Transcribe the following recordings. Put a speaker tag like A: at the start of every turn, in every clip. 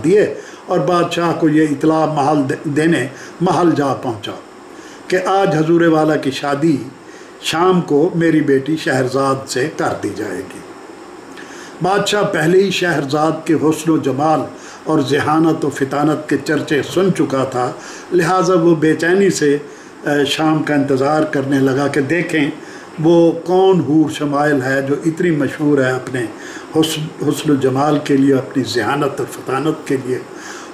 A: दिए और बादशाह को ये इतला देने महल जा पहुंचा कि आज हजूर वाला की शादी शाम को मेरी बेटी शहरजाद से कर दी जाएगी। बादशाह पहले ही शहरजाद के हुस्न व जमाल और जहानत व फितानत के चर्चे सुन चुका था, लिहाजा वो बेचैनी से शाम का इंतज़ार करने लगा कि देखें वो कौन हूर शमाइल है जो इतनी मशहूर है अपने हुस्न जमाल के लिए, अपनी जहानत और फतानत के लिए।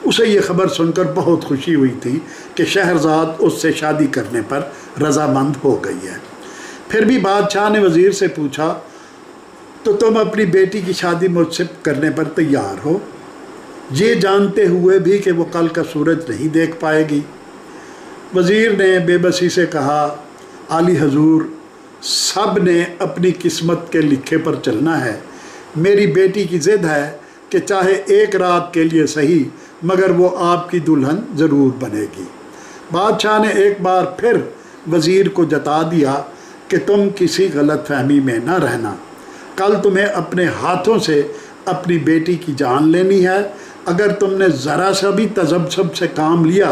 A: उसे ये ख़बर सुनकर बहुत खुशी हुई थी कि शहरजाद उससे शादी करने पर रज़ामंद हो गई है। फिर भी बादशाह ने वज़ीर से पूछा, तो तुम अपनी बेटी की शादी मुझसे करने पर तैयार हो, ये जानते हुए भी कि वो कल का सूरज नहीं देख पाएगी? वज़ीर ने बेबसी से कहा, आली हजूर, सब ने अपनी किस्मत के लिखे पर चलना है। मेरी बेटी की ज़िद है कि चाहे एक रात के लिए सही मगर वो आपकी दुल्हन ज़रूर बनेगी। बादशाह ने एक बार फिर वज़ीर को जता दिया कि तुम किसी गलत फहमी में न रहना, कल तुम्हें अपने हाथों से अपनी बेटी की जान लेनी है। अगर तुमने ज़रा सा भी तजब्सुब से काम लिया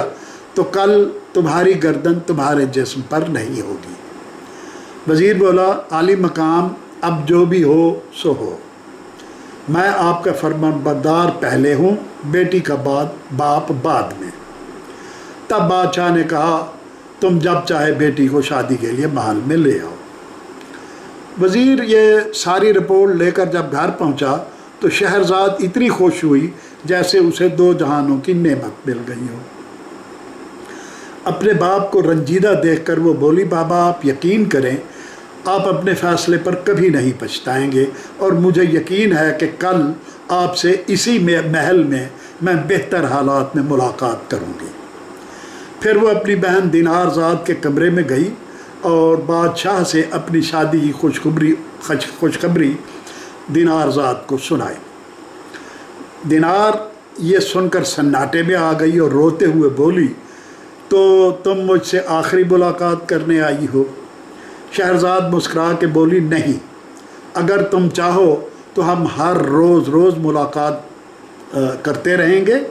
A: तो कल तुम्हारी गर्दन तुम्हारे जिस्म पर नहीं होगी। वज़ीर बोला, आली मकाम, अब जो भी हो सो हो, मैं आपका फरमाबरदार पहले हूँ, बेटी का बाप बाद में। तब बादशाह ने कहा, तुम जब चाहे बेटी को शादी के लिए महल में ले आओ। वज़ीर ये सारी रिपोर्ट लेकर जब घर पहुँचा तो शहरजाद इतनी खुश हुई जैसे उसे दो जहानों की नेमत मिल गई हो। अपने बाप को रंजीदा देखकर वो बोली, बाबा आप यकीन करें, आप अपने फ़ैसले पर कभी नहीं पछताएंगे और मुझे यकीन है कि कल आपसे इसी महल में मैं बेहतर हालात में मुलाकात करूंगी। फिर वो अपनी बहन दिनारजाद के कमरे में गई और बादशाह से अपनी शादी की खुशखबरी दिनारजाद को सुनाई। दिनार ये सुनकर सन्नाटे में आ गई और रोते हुए बोली, तो तुम मुझसे आखिरी मुलाकात करने आई हो? शहरजाद मुस्कुरा के बोली, नहीं, अगर तुम चाहो तो हम हर रोज़ मुलाकात करते रहेंगे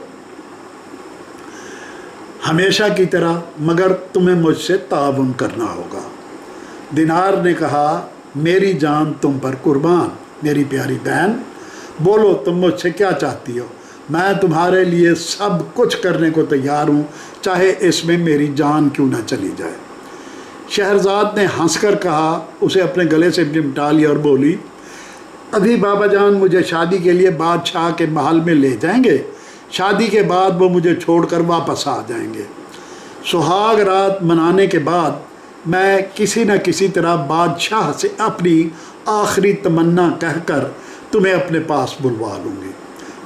A: हमेशा की तरह, मगर तुम्हें मुझसे ताउन करना होगा। दिनार ने कहा, मेरी जान तुम पर कुर्बान, मेरी प्यारी बहन, बोलो तुम मुझसे क्या चाहती हो? मैं तुम्हारे लिए सब कुछ करने को तैयार हूँ, चाहे इसमें मेरी जान क्यों ना चली जाए। शहरजाद ने हंसकर कहा, उसे अपने गले से निपटा लिया और बोली, अभी बाबा जान मुझे शादी के लिए बादशाह के महल में ले जाएंगे, शादी के बाद वो मुझे छोड़कर वापस आ जाएंगे। सुहाग रात मनाने के बाद मैं किसी न किसी तरह बादशाह से अपनी आखिरी तमन्ना कहकर तुम्हें अपने पास बुलवा लूँगी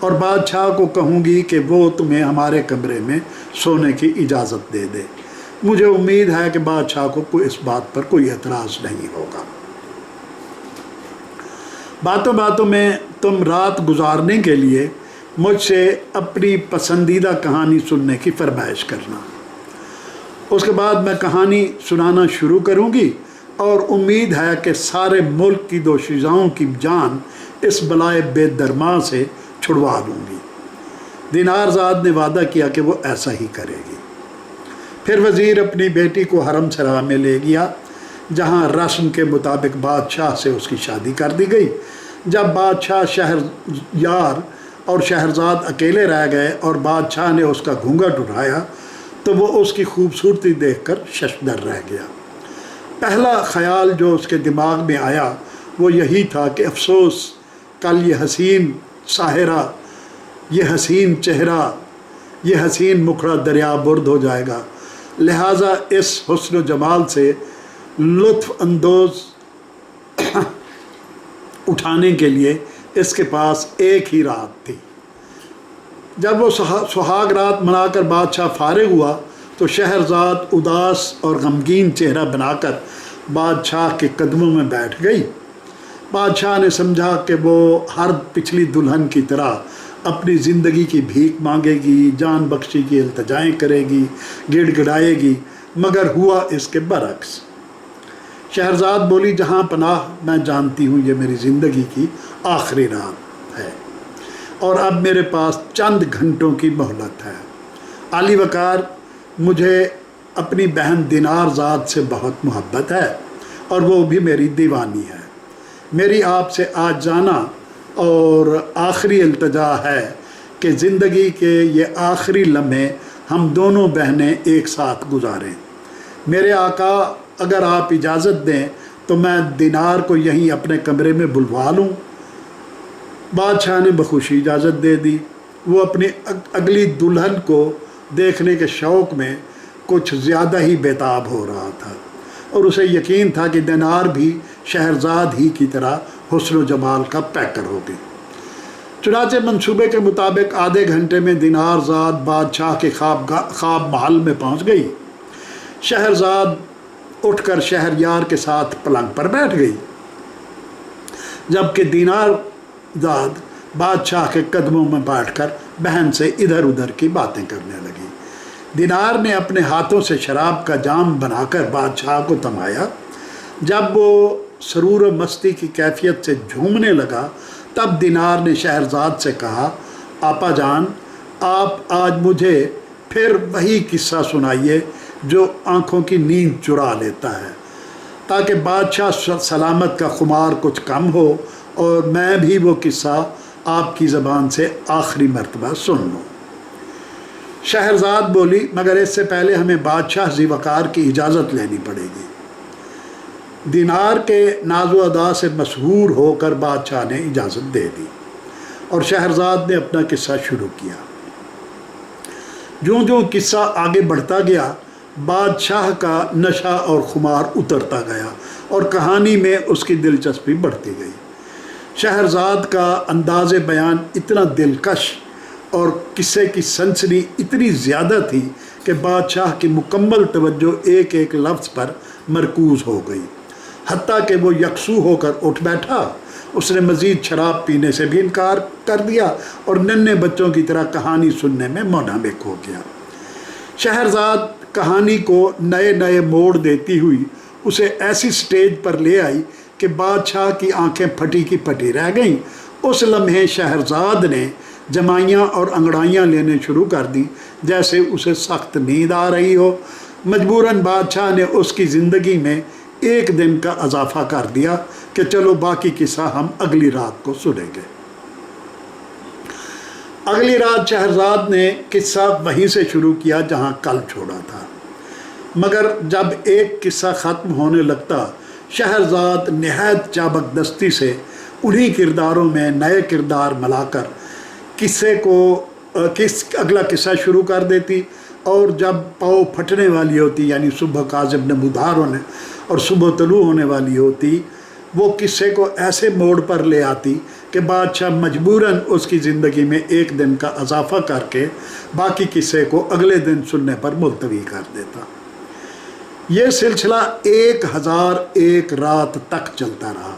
A: और बादशाह को कहूँगी कि वो तुम्हें हमारे कमरे में सोने की इजाज़त दे दे। मुझे उम्मीद है कि बादशाह को इस बात पर कोई एतराज़ नहीं होगा। बातों बातों में तुम रात गुजारने के लिए मुझसे अपनी पसंदीदा कहानी सुनने की फरमाइश करना। उसके बाद मैं कहानी सुनाना शुरू करूँगी और उम्मीद है कि सारे मुल्क की दोशीज़ाओं की जान इस बलाए बेदरमा से छुड़वा दूँगी। दिनारजाद ने वादा किया कि वो ऐसा ही करेगी। फिर वज़ीर अपनी बेटी को हरम सरा में ले गया, जहाँ रस्म के मुताबिक बादशाह से उसकी शादी कर दी गई। जब बादशाह शहरयार और शहरजाद अकेले रह गए और बादशाह ने उसका घूंघट उठाया तो वो उसकी खूबसूरती देखकर शशदर रह गया। पहला ख्याल जो उसके दिमाग में आया वो यही था कि अफसोस, कल ये हसीन साहिरा, ये हसीन चेहरा, ये हसीन मुखड़ा दरिया बुर्द हो जाएगा। लिहाजा इस हुस्न जमाल से लुत्फ़ अंदोज़ उठाने के लिए इसके पास एक ही रात थी। जब वो सुहाग रात मनाकर बादशाह फारिग हुआ तो शहरजाद उदास और गमगीन चेहरा बनाकर बादशाह के कदमों में बैठ गई। बादशाह ने समझा कि वो हर पिछली दुल्हन की तरह अपनी ज़िंदगी की भीख मांगेगी, जान बख्शी की इल्तिजाएँ करेगी, गिड़गिड़ाएगी, मगर हुआ इसके बरक्स। शहरजाद बोली, जहाँ पनाह, मैं जानती हूँ ये मेरी ज़िंदगी की आखिरी रात है اور اب میرے پاس چند گھنٹوں کی مہلت ہے۔ علی وقار، مجھے اپنی بہن دینار زاد سے بہت محبت ہے اور وہ بھی میری دیوانی ہے۔ میری آپ سے آج جانا اور آخری التجا ہے کہ زندگی کے یہ آخری لمحے ہم دونوں بہنیں ایک ساتھ گزاریں۔ میرے آقا، اگر آپ اجازت دیں تو میں دینار کو یہیں اپنے کمرے میں بلوا لوں۔ بادشاہ نے بخوشی اجازت دے دی۔ وہ اپنی اگلی دلہن کو دیکھنے کے شوق میں کچھ زیادہ ہی بےتاب ہو رہا تھا اور اسے یقین تھا کہ دینار بھی شہرزاد ہی کی طرح حسن و جمال کا پیکر ہوگی۔ چنانچہ منصوبے کے مطابق آدھے گھنٹے میں دینار زاد بادشاہ کے خواب محل میں پہنچ گئی۔ شہرزاد اٹھ کر شہریار کے ساتھ پلنگ پر بیٹھ گئی، جبکہ دینار زاد بادشاہ کے قدموں میں بیٹھ کر بہن سے ادھر ادھر کی باتیں کرنے لگی۔ دینار نے اپنے ہاتھوں سے شراب کا جام بنا کر بادشاہ کو تھمایا۔ جب وہ سرور و مستی کی کیفیت سے جھومنے لگا تب دینار نے شہرزاد سے کہا، آپا جان، آپ آج مجھے پھر وہی قصہ سنائیے جو آنکھوں کی نیند چرا لیتا ہے، تاکہ بادشاہ سلامت کا خمار کچھ کم ہو اور میں بھی وہ قصہ آپ کی زبان سے آخری مرتبہ سن لوں۔ شہرزاد بولی، مگر اس سے پہلے ہمیں بادشاہ ذی وقار کی اجازت لینی پڑے گی۔ دینار کے ناز و ادا سے مسحور ہو کر بادشاہ نے اجازت دے دی اور شہرزاد نے اپنا قصہ شروع کیا۔ جوں قصہ آگے بڑھتا گیا، بادشاہ کا نشہ اور خمار اترتا گیا اور کہانی میں اس کی دلچسپی بڑھتی گئی۔ شہرزاد کا انداز بیان اتنا دلکش اور قصے کی سنسنی اتنی زیادہ تھی کہ بادشاہ کی مکمل توجہ ایک ایک لفظ پر مرکوز ہو گئی، حتیٰ کہ وہ یکسو ہو کر اٹھ بیٹھا۔ اس نے مزید شراب پینے سے بھی انکار کر دیا اور ننھے بچوں کی طرح کہانی سننے میں منہمک ہو گیا۔ شہرزاد کہانی کو نئے نئے موڑ دیتی ہوئی اسے ایسی سٹیج پر لے آئی کہ بادشاہ کی آنکھیں پھٹی کی پھٹی رہ گئیں۔ اس لمحے شہرزاد نے جمائیاں اور انگڑائیاں لینے شروع کر دی جیسے اسے سخت نیند آ رہی ہو۔ مجبوراً بادشاہ نے اس کی زندگی میں ایک دن کا اضافہ کر دیا کہ چلو باقی قصہ ہم اگلی رات کو سنیں گے۔ اگلی رات شہرزاد نے قصہ وہیں سے شروع کیا جہاں کل چھوڑا تھا، مگر جب ایک قصہ ختم ہونے لگتا شہرزاد نہایت چابک دستی سے انہی کرداروں میں نئے کردار ملا کر اگلا قصہ شروع کر دیتی، اور جب پاؤ پھٹنے والی ہوتی یعنی صبح کاذب نمودار ہونے اور صبح طلوع ہونے والی ہوتی، وہ قصے کو ایسے موڑ پر لے آتی کہ بادشاہ مجبوراً اس کی زندگی میں ایک دن کا اضافہ کر کے باقی قصے کو اگلے دن سننے پر ملتوی کر دیتا۔ یہ سلسلہ 1001 رات تک چلتا رہا۔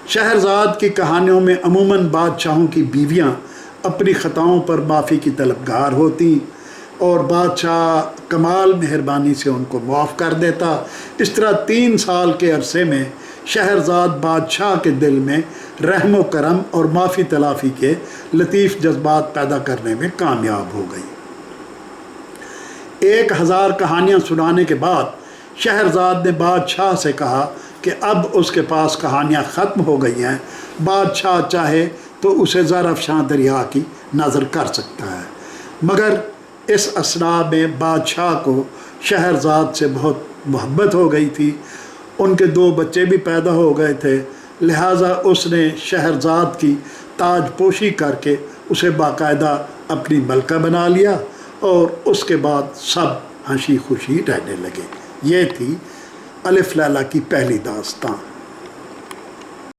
A: شہرزاد کی کہانیوں میں عموماً بادشاہوں کی بیویاں اپنی خطاؤں پر معافی کی طلبگار ہوتی اور بادشاہ کمال مہربانی سے ان کو معاف کر دیتا۔ اس طرح 3 سال کے عرصے میں شہرزاد بادشاہ کے دل میں رحم و کرم اور معافی تلافی کے لطیف جذبات پیدا کرنے میں کامیاب ہو گئی۔ 1000 کہانیاں سنانے کے بعد شہرزاد نے بادشاہ سے کہا کہ اب اس کے پاس کہانیاں ختم ہو گئی ہیں، بادشاہ چاہے تو اسے زرافشاں دریا کی نظر کر سکتا ہے۔ مگر اس اثناء میں بادشاہ کو شہرزاد سے بہت محبت ہو گئی تھی، ان کے 2 بچے بھی پیدا ہو گئے تھے، لہٰذا اس نے شہرزاد کی تاج پوشی کر کے اسے باقاعدہ اپنی ملکہ بنا لیا اور اس کے بعد سب ہنسی خوشی رہنے لگے۔ یہ تھی الف لیلہ کی پہلی داستان۔